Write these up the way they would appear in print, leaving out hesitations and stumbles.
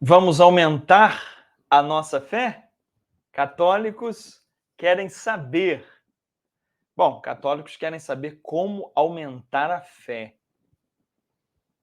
Vamos aumentar a nossa fé? Católicos querem saber. Bom, católicos querem saber como aumentar a fé.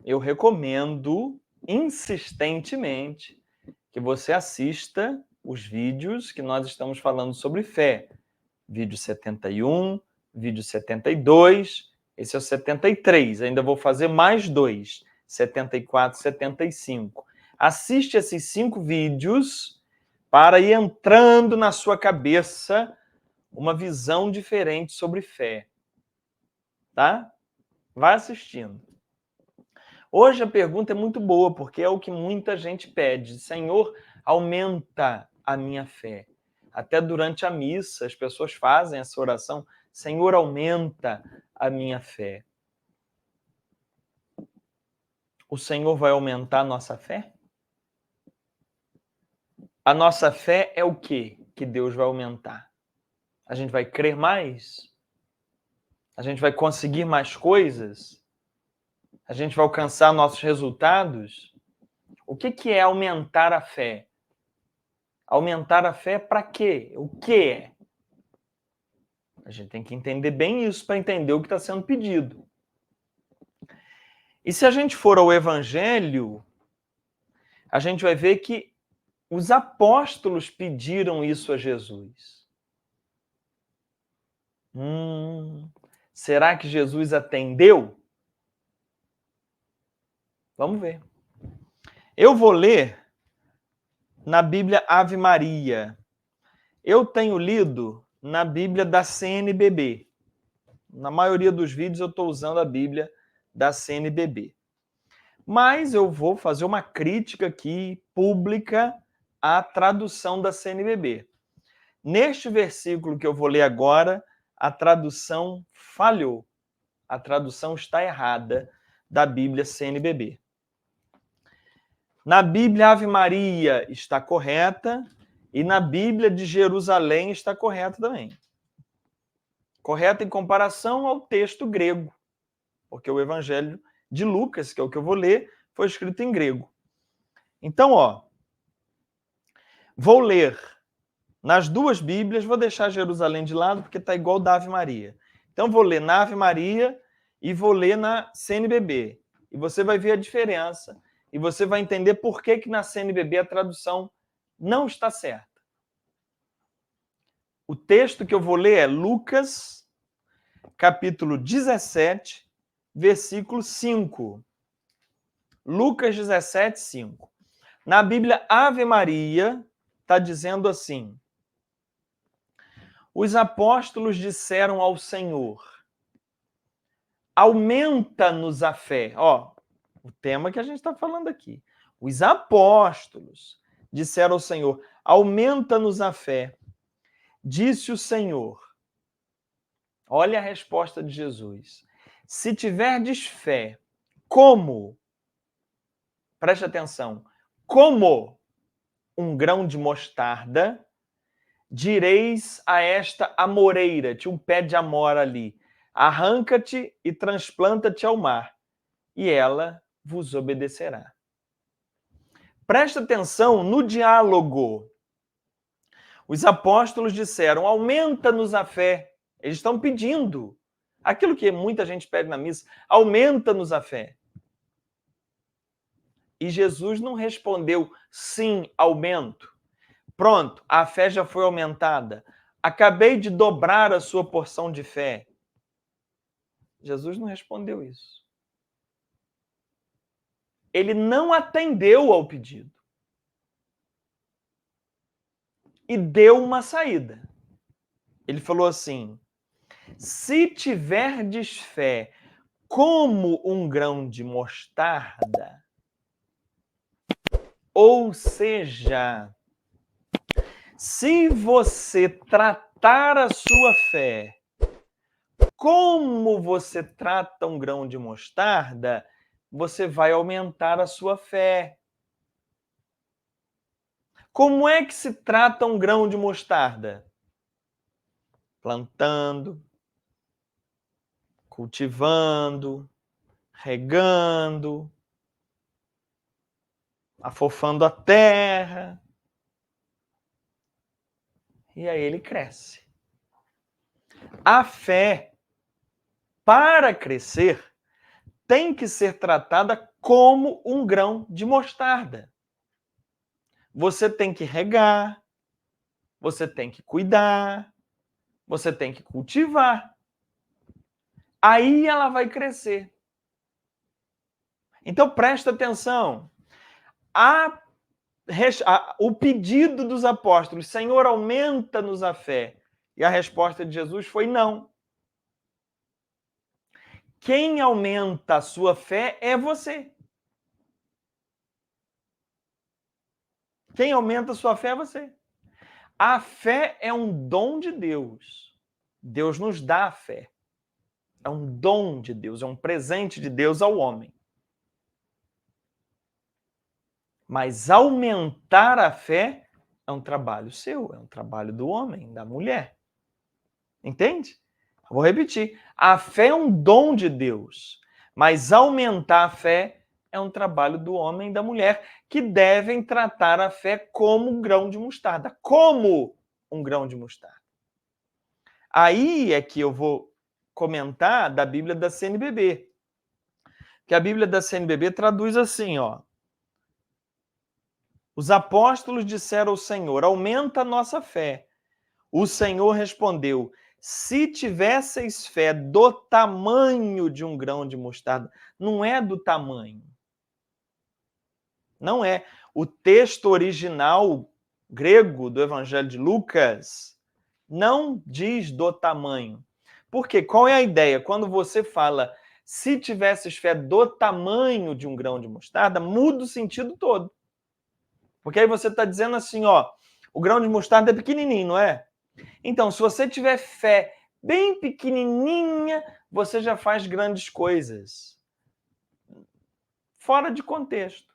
Eu recomendo insistentemente que você assista os vídeos que nós estamos falando sobre fé. Vídeo 71, vídeo 72, esse é o 73. Ainda vou fazer mais dois, 74, 75. Assiste esses 5 vídeos para ir entrando na sua cabeça uma visão diferente sobre fé. Tá? Vai assistindo. Hoje a pergunta é muito boa, porque é o que muita gente pede. Senhor, aumenta a minha fé. Até durante a missa, as pessoas fazem essa oração. Senhor, aumenta a minha fé. O Senhor vai aumentar a nossa fé? A nossa fé é o quê que Deus vai aumentar? A gente vai crer mais? A gente vai conseguir mais coisas? A gente vai alcançar nossos resultados? O que é aumentar a fé? Aumentar a fé para quê? O que é? A gente tem que entender bem isso para entender o que está sendo pedido. E se a gente for ao Evangelho, a gente vai ver que os apóstolos pediram isso a Jesus. Será que Jesus atendeu? Vamos ver. Eu vou ler na Bíblia Ave Maria. Eu tenho lido na Bíblia da CNBB. Na maioria dos vídeos eu estou usando a Bíblia da CNBB. Mas eu vou fazer uma crítica aqui pública à tradução da CNBB. Neste versículo que eu vou ler agora, a tradução falhou. A tradução está errada da Bíblia CNBB. Na Bíblia Ave Maria está correta e na Bíblia de Jerusalém está correta também. Correta em comparação ao texto grego, porque o Evangelho de Lucas, que é o que eu vou ler, foi escrito em grego. Então, vou ler nas duas Bíblias, vou deixar Jerusalém de lado, porque está igual da Ave Maria. Então, vou ler na Ave Maria e vou ler na CNBB. E você vai ver a diferença e você vai entender por que na CNBB a tradução não está certa. O texto que eu vou ler é Lucas, capítulo 17, versículo 5. Lucas 17, 5. Na Bíblia Ave Maria, está dizendo assim: os apóstolos disseram ao Senhor, aumenta-nos a fé. O tema que a gente está falando aqui. Os apóstolos disseram ao Senhor, aumenta-nos a fé. Disse o Senhor, olha a resposta de Jesus, se tiverdes fé, como, preste atenção, como um grão de mostarda, direis a esta amoreira, tinha um pé de amora ali, arranca-te e transplanta-te ao mar, e ela vos obedecerá. Presta atenção no diálogo. Os apóstolos disseram, aumenta-nos a fé. Eles estão pedindo aquilo que muita gente pede na missa, aumenta-nos a fé. E Jesus não respondeu, sim, aumento. Pronto, a fé já foi aumentada. Acabei de dobrar a sua porção de fé. Jesus não respondeu isso. Ele não atendeu ao pedido. E deu uma saída. Ele falou assim, se tiverdes fé como um grão de mostarda, ou seja, se você tratar a sua fé como você trata um grão de mostarda, você vai aumentar a sua fé. Como é que se trata um grão de mostarda? Plantando, cultivando, regando. afofando a terra. E aí ele cresce. A fé, para crescer, tem que ser tratada como um grão de mostarda. Você tem que regar, você tem que cuidar, você tem que cultivar. Aí ela vai crescer. Então presta atenção. O pedido dos apóstolos, Senhor, aumenta-nos a fé. E a resposta de Jesus foi não. Quem aumenta a sua fé é você. Quem aumenta a sua fé é você. A fé é um dom de Deus. Deus nos dá a fé. É um dom de Deus, é um presente de Deus ao homem. Mas aumentar a fé é um trabalho seu, é um trabalho do homem, da mulher. Entende? Vou repetir. A fé é um dom de Deus, mas aumentar a fé é um trabalho do homem e da mulher, que devem tratar a fé como um grão de mostarda. Como um grão de mostarda. Aí é que eu vou comentar da Bíblia da CNBB. Que a Bíblia da CNBB traduz assim, ó. Os apóstolos disseram ao Senhor, aumenta a nossa fé. O Senhor respondeu, se tivesseis fé do tamanho de um grão de mostarda, não é do tamanho. Não é. O texto original grego do Evangelho de Lucas não diz do tamanho. Por quê? Qual é a ideia? Quando você fala se tivesses fé do tamanho de um grão de mostarda, muda o sentido todo. Porque aí você está dizendo assim, ó, o grão de mostarda é pequenininho, não é? Então, se você tiver fé bem pequenininha, você já faz grandes coisas. Fora de contexto.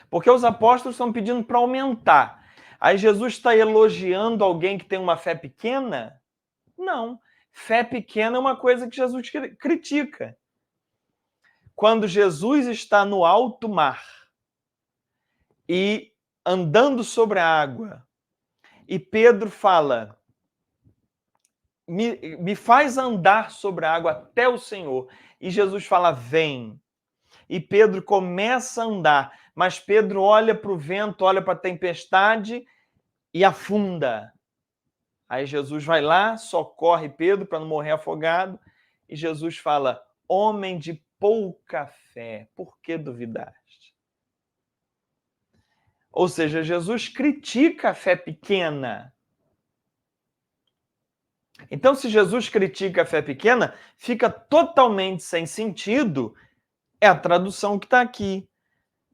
Porque os apóstolos estão pedindo para aumentar. Aí Jesus está elogiando alguém que tem uma fé pequena? Não. Fé pequena é uma coisa que Jesus critica. Quando Jesus está no alto mar e andando sobre a água, e Pedro fala, me faz andar sobre a água até o Senhor. E Jesus fala, vem. E Pedro começa a andar, mas Pedro olha para o vento, olha para a tempestade e afunda. Aí Jesus vai lá, socorre Pedro para não morrer afogado, e Jesus fala, homem de pouca fé, por que duvidaste? Ou seja, Jesus critica a fé pequena. Então, se Jesus critica a fé pequena, fica totalmente sem sentido. É a tradução que está aqui.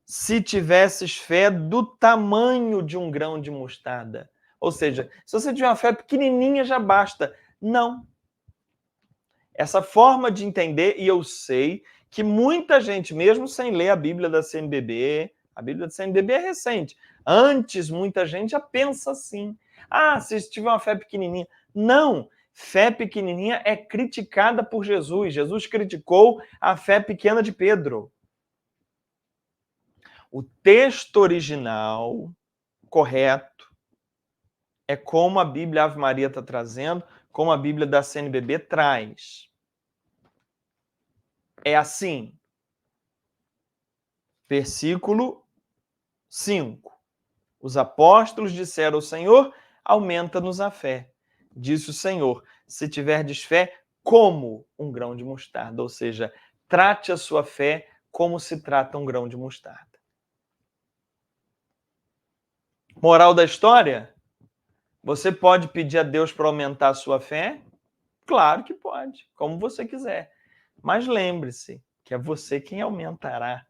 Se tivesses fé do tamanho de um grão de mostarda. Ou seja, se você tiver uma fé pequenininha, já basta. Não. Essa forma de entender, e eu sei que muita gente, mesmo sem ler a Bíblia da CNBB, a Bíblia da CNBB é recente. Antes, muita gente já pensa assim. Ah, se tiver uma fé pequenininha. Não. Fé pequenininha é criticada por Jesus. Jesus criticou a fé pequena de Pedro. O texto original correto é como a Bíblia Ave Maria está trazendo, como a Bíblia da CNBB traz. É assim. Versículo 5. Os apóstolos disseram ao Senhor, aumenta-nos a fé. Disse o Senhor, se tiverdes fé, como um grão de mostarda. Ou seja, trate a sua fé como se trata um grão de mostarda. Moral da história? Você pode pedir a Deus para aumentar a sua fé? Claro que pode, como você quiser. Mas lembre-se que é você quem aumentará.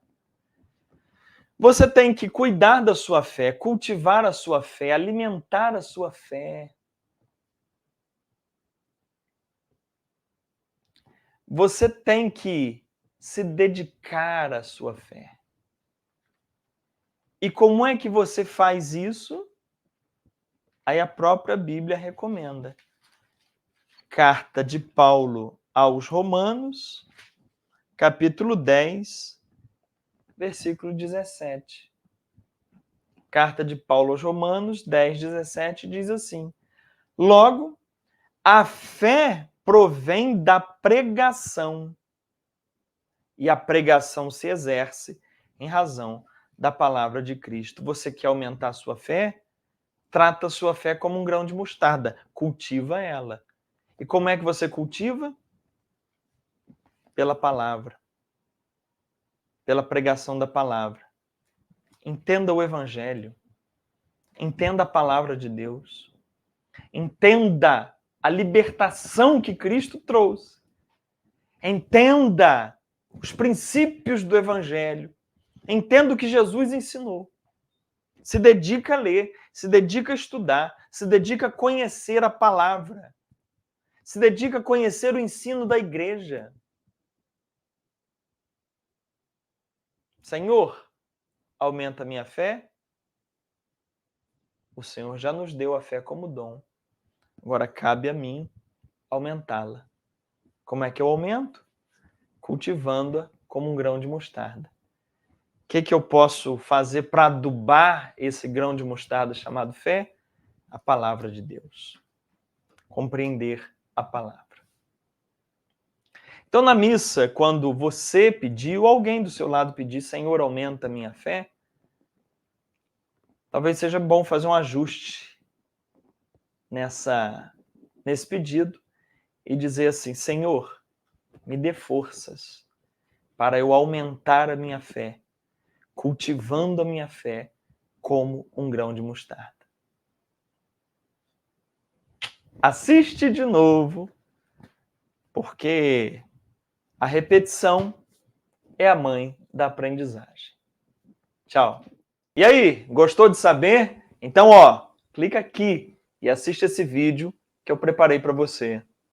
Você tem que cuidar da sua fé, cultivar a sua fé, alimentar a sua fé. Você tem que se dedicar à sua fé. E como é que você faz isso? Aí a própria Bíblia recomenda. Carta de Paulo aos Romanos, capítulo 10, versículo 17. Carta de Paulo aos Romanos 10, 17 diz assim: logo, a fé provém da pregação, e a pregação se exerce em razão da palavra de Cristo. Você quer aumentar a sua fé? Trata a sua fé como um grão de mostarda. Cultiva ela. E como é que você cultiva? Pela palavra. Pela pregação da palavra. Entenda o Evangelho. Entenda a palavra de Deus. Entenda a libertação que Cristo trouxe. Entenda os princípios do Evangelho. Entenda o que Jesus ensinou. Se dedica a ler, se dedica a estudar, se dedica a conhecer a palavra. Se dedica a conhecer o ensino da igreja. Senhor, aumenta a minha fé. O Senhor já nos deu a fé como dom. Agora cabe a mim aumentá-la. Como é que eu aumento? Cultivando-a como um grão de mostarda. O que eu posso fazer para adubar esse grão de mostarda chamado fé? A palavra de Deus. Compreender a palavra. Então, na missa, quando você pedir, ou alguém do seu lado pedir, Senhor, aumenta a minha fé, talvez seja bom fazer um ajuste nesse pedido e dizer assim, Senhor, me dê forças para eu aumentar a minha fé, cultivando a minha fé como um grão de mostarda. Assiste de novo, porque a repetição é a mãe da aprendizagem. Tchau. E aí, gostou de saber? Então, clica aqui e assiste esse vídeo que eu preparei para você.